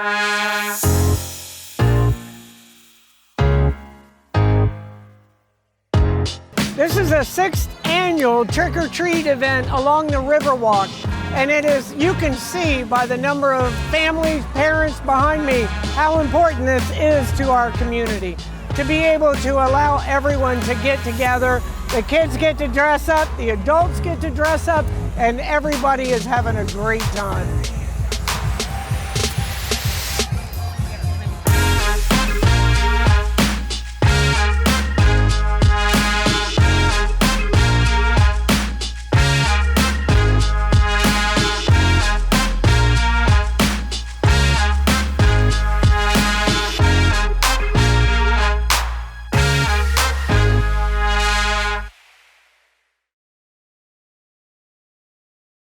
This is the 6th annual trick-or-treat event along the Riverwalk, and it is, you can see by the number of families, parents behind me, how important this is to our community. To be able to allow everyone to get together, the kids get to dress up, the adults get to dress up, and everybody is having a great time.